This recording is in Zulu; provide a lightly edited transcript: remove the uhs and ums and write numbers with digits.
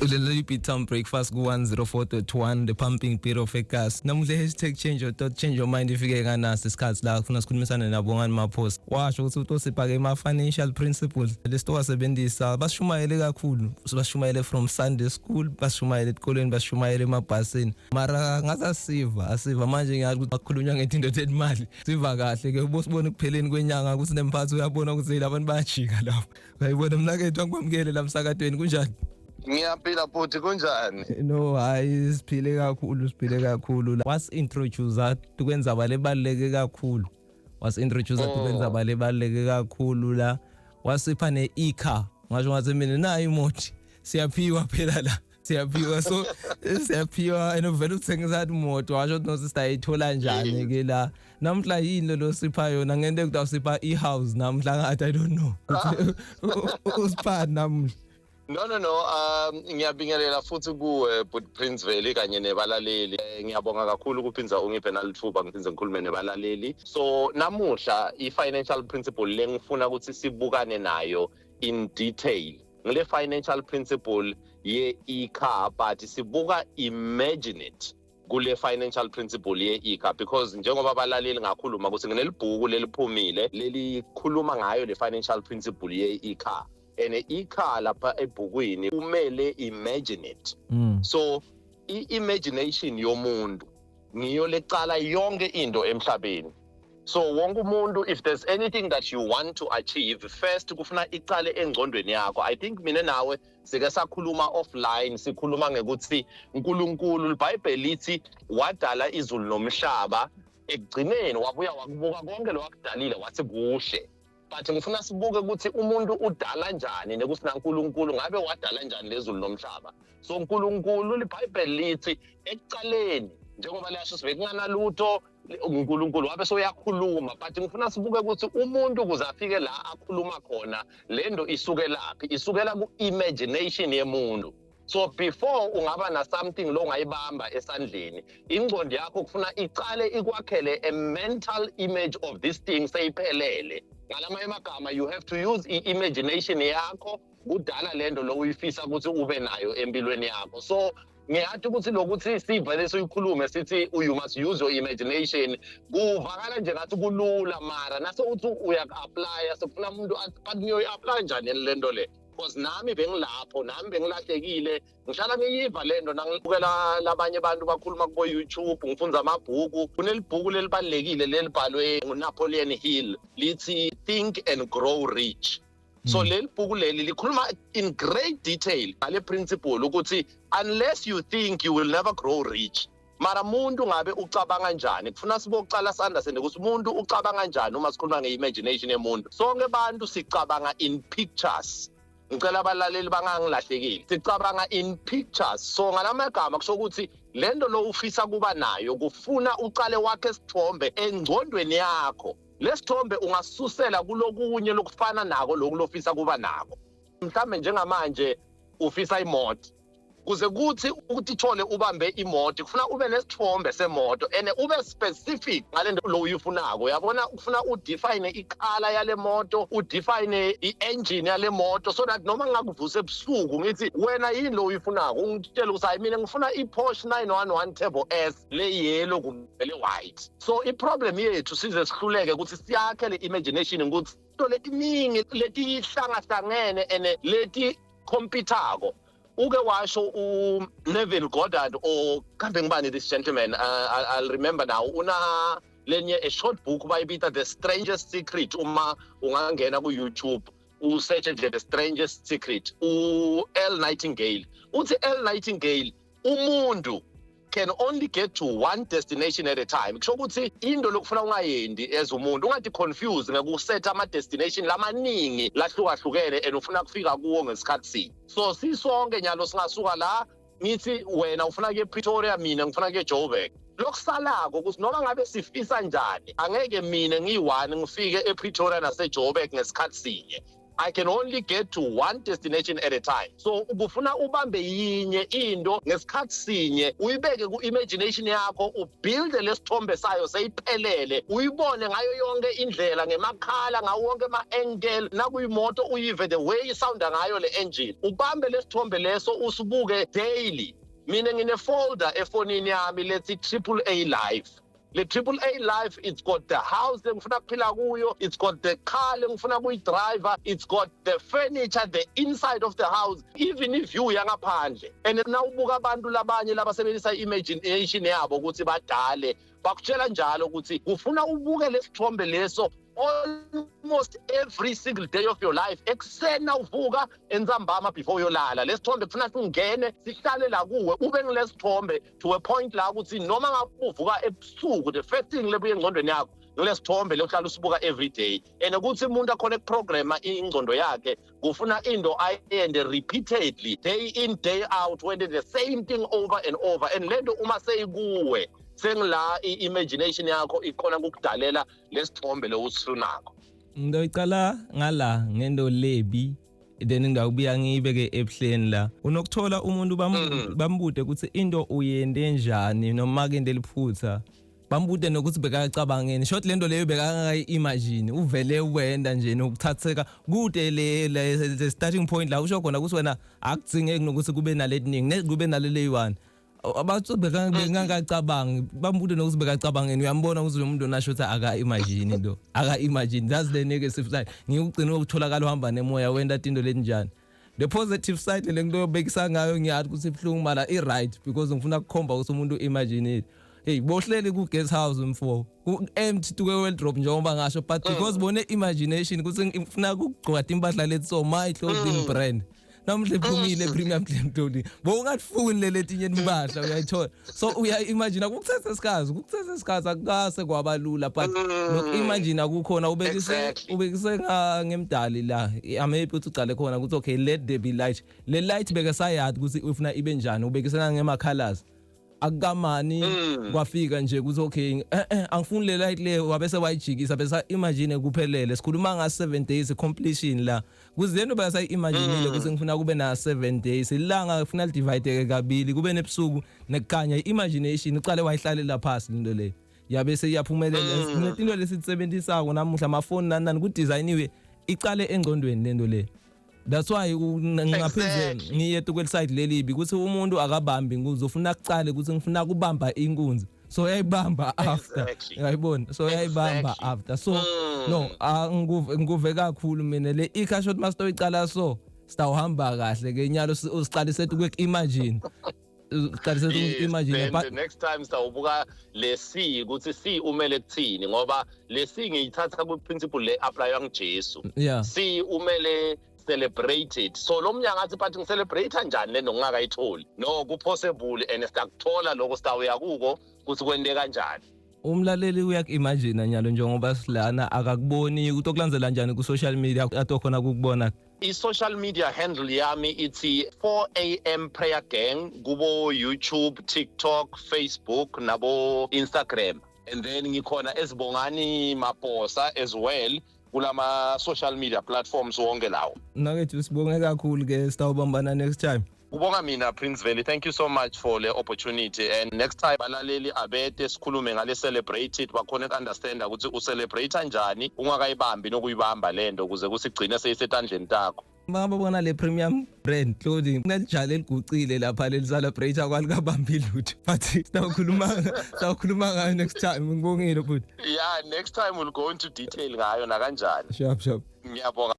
Ulele Pitam breakfast ku 104.1 the pumping beat of gas. Namuhle hashtag change your thought, change your mind ifike kanasi isikhathi la kufuna sikhulumisana nabo ngani maphost. Washo ukuthi utosipake ama financial principles. Lesitowasebenzisa bashumayele kakhulu. Bashumayele from Sunday school, bashumayele esikoleni, bashumayele emabhasini. Mara ngasasiva, asiva manje ngathi bakhulunywa ngezinto zemali. Siva kahle ke ubosibona kupheleni kwenyanga ukuthi nemphathi uyabona ukuthi labantu bayajika lapho. Uyayibona mina ke ngikwamukele la msakadweni kunjani? Ngiyaphila futhi kunjani? No, hayi siphile kakhulu. Was introduce ukwenza balebaleke kakhulu. Was introduce ukwenza balebaleke kakhulu la. Wasipha ne-car. Ngasho ngathi mina nayi imoto. Siyaphiwa phela la. Siyaphiwa so siyaphiwa enovela uthengisa imoto washo ukuthi no sister ayithola njani ke la. Namhla yini lo sipha yona ngento ekuthi sipha i-house namhla ngathi I don't know. Usipha namhla. No, ngiyabingelela futhi kuwe but Prince Valley kanye nebalaleli. Ngiyabonga kakhulu ukuphinza ungiphe nalithuba ngiphinze ngikhulume nebalaleli. So namuhla i-financial principle lengifuna ukuthi sibukane nayo in detail. Ngile financial principle ye-car but sibuka imagine it kule financial principle ye-car because njengoba abalaleli ngakhuluma ukuthi nginelibhuku leliphumile lelikhuluma ngayo le financial principle ye-car. And car lapha ebhukwini kumele imagine it. So imagination yomuntu ngiyo lecala yonke into emhlabeni. So wonke umuntu if there's anything that you want to achieve first kufuna iqale engqondweni yakho. I think mina nawe sike sakhuluma offline sikhuluma ngekuthi uNkulunkulu iBhayibheli lithi wadala izulu nomhlaba ekugcineni wabuya wakubuka konke lokudalile wathi kuhle. But ngifuna sibuke ukuthi umuntu udala njani nekuthi naNkulunkulu ngabe wadala njani lezulu nomhlaba. So uNkulunkulu iBhayibheli lithi ekuqaleni njengoba lasho sibekungana lutho uNkulunkulu wabe soyakhuluma but ngifuna sibuke ukuthi umuntu kuze afike la akhuluma khona lento isuke laphi isukela ku imagination yemuntu. So before ungaba na something lo ngayibamba esandleni ingqondo yakho kufuna iqale ikwakhele a mental image of this thing sayiphelele. Ngalama emagama you have to use imagination yakho udala lento lo uyifisa ukuthi ube nayo empilweni yakho. So ngiyathi ukuthi lokuthi sivele soyikhulume sithi you must use your imagination kuvakala nje ngathi kulula mara nase uthi uyak-apply sekufuna umuntu but ngiyoyi-apply njani lento le because nami bengilapho nami bengilahlekile ngihlala ngiyiva lento nangibukela labanye abantu bakhuluma ku YouTube ngifunza amabhuku kunelibhuku lelibalekile lelibhalwe nguNapoleon Hill lithi Think and Grow Rich. So leli bhuku leli likhuluma in great detail ngale principle ukuthi unless you think you will never grow rich. Mara umuntu ngabe ucabanga kanjani kufuna sibokucala understand ukuthi umuntu ucabanga kanjani uma sikhuluma ngeimagination yemuntu. Sonke abantu sicabanga in pictures. Ngicela abalaleli bangangilahlekile. Sicabanga in pictures. So ngalamagama kusho ukuthi lento lo ufisa kuba nayo kufuna uqale wakhe isithombe engqondweni yakho. Lesithombe ungasusela kulokunye lokufana nako lokulofisa kuba nako. Mhlambe njengamanje ufisa imoto. Kuze kuthi ukuthole ubambe imoto kufuna ube nesithombe semoto and ube specific ngalento lo uyifunako. Uyabona ufuna udefine icolor yale moto, udefine iengine yale moto so that noma ngakuvuse ebusuku ngithi wena yini lo uyifunako ungitshela ukuthi hayi mina ngifuna iPorsche 911 Turbo S le yellow kumele white. So iproblem yethu size sihluleke ukuthi siyakhe le imagination ukuthi to letiningi leti hlangahlangene and leti competako. Uke washo Neville Goddard or kambe ngibani this gentleman I'll remember now una lenye a short book bayibita The Strangest Secret uma ungangena ku YouTube usearch nje The Strangest Secret L Nightingale uthi L Nightingale umuntu can only get to one destination at a time. Kusho ukuthi into lokufuna ungayendi as umuntu ungathi confuse ngekusetha ama destination lamaningi lahlukahlukene and ufuna kufika kuwo ngesikhathi sinye. So sisonke nyalo singasuka la ngithi wena ufuna ke Pretoria mina ngifuna ke Joburg. Lokusalako ukuthi noma ngabe sifisa njani angeke mina ngiyi1 ngifike ePretoria nase Joburg ngesikhathi sinye. I can only get to one destination at a time. So kufuna ubambe yinye into ngesikhathi sinye, uyibeke ku-imagination yakho, ubuilde lesithombe sayo seyiphelele, uyibone ngayo yonke indlela, ngemakhala, ngawo wonke ama-angle, nakuyimoto uyive the way isounda ngayo le engine. Ubambe lesithombe leso usibuke daily. Mina ngine folder efonini yami lethi AAA Life. Le AAA Life, it's got the house lengifuna kuphila kuyo, it's got the car lengifuna kuyidriver, it's got the furniture, the inside of the house, even iview yangaphandle. And nawubuka abantu labanye labasebenzisa imagination yabo ukuthi badale, bakutshela njalo ukuthi ufuna ubuke lesithombe leso almost every single day of your life. Ekuseni uvuka, entsambama before uyolala. Lesithombe kufuna singene sihlale la kuwe, ube ngilesithombe to a point la ukuthi noma ngavuka ebusuku, the first thing lebuye engqondweni yakho ngilesithombe lokuhlala usibuka every day. And ukuthi umuntu akhona ukuprograma ingqondo yakhe, kufuna into ayende repeatedly, day in day out, when the same thing over and over. And lento uma seyikuwe, sengila imagination yakho ikhona ukudalela lesithombe lo usifunako. Ngizoyiqala ngala ngento lebi, then ngawubuya ngiyibeke ebuhleni la. Unokuthola umuntu bambude ukuthi into uyende njani noma ke ndeliphutha. Bambude nokuthi bekacabangeni. Short lento leyo bekangayimagine, uvele wenda nje nokuthatheka kude le starting point la usho khona ukuthi wena akudzingeki nokuthi kube naletiningi, kube nalele one. Abathu bekangacabanga, bambude nokuthi bekacabangeni, uyambona ukuthi lo muntu nasho ukuthi aka-imagine into, aka-imagine. That's the negative side. Ngiyugcina ukutholakala uhamba nemoya wenda into lenjani. The positive side le nto yobekisa ngayo ngiyathi ukuthi ibhlungu mala i-right, because ngifuna ukukhomba ukuthi umuntu imagine it. Hey, bohleli ku guest house mfo, ku empty to wardrobe njengoba ngasho, but because bone imagination ukuthi ngifuna ukugqoka impahla lethi so my clothing brand. Namhle phumile premium clothing. Bowungatifuni letinye impahla uyayithola. So uya-imagine ukuthethe isikhazi akukase kwabalula, but imagine akukhona ubekise ngemdali la. Maybe uthi ucale khona ukuthi okay, let there be light. Le light beke sayadi ukuthi ufuna ibe njani, ubekise ngema colors. Akamani kwafika nje kuthi okay angifuni le light le wabese wayijikisa bese imagine kuphelele. Sikhuluma nga 7 days completion la. Kuzeno bese imagine ukuthi ngifuna kube na 7 days. Ilanga ngifuna divide kabili kube nebusuku nekanya. Imagination iqale wayihlalela phansi into le. Yabe seyaphumelela. Into lesisebenzisako namuhla amafoni nani ku designiwe iqale engqondweni lento le. That's why ngaphezulu ngiyethu kwelside lelibi ukuthi umuntu akabambi inkunzi, ufuna kucale ukuthi ngifuna kubamba inkunzi, so uyayibamba after, uyayibona, so uyayibamba after. So no nguve kakhulu mina le i-short master icala so sitawuhamba kahle ke nyalo usiqalise ku-imagine. Imagine but the next time sawubuka le C ukuthi C umele kuthini, ngoba le C ngiyithatha ku principle le apply ngiJesu. C umele celebrated. So lo mnyaka athi but ngicelebrate kanjani le ngingakayitholi? No, ku possible and sitakuthola lokho sitawuya kuko ukuthi kwende kanjani. Umlaleli uyak-imagine nyalo njengoba silana akakuboni ukuthi okulandzela kanjani ku social media atokhona ukubona. I-social media handle yami ithi 4 AM Prayer Gang kubo YouTube, TikTok, Facebook nabo Instagram. And then ngikhona eSibongani Maposa as well kulama social media platforms wonke lawo. Nakethi sibonge kakhulu ke sitawubambana next time. Ubonga mina Prince Veli, thank you so much for the opportunity, and next time balaleli abete sikhulume ngale celebrated bakhona ukunderstand ukuthi ucelebrate kanjani ungakayibambi nokuyibamba lento ukuze kusigcine seyisetandleni takho. Babona le premium brand clothing kunelijala eligucile lapha lelicelebrate akwalikabambi lutho, but sitawukhuluma ngayo next time. Ngibongile futhi. Yeah, next time we'll go into detail ngayo na kanjani. Sharp. Ngiyabonga.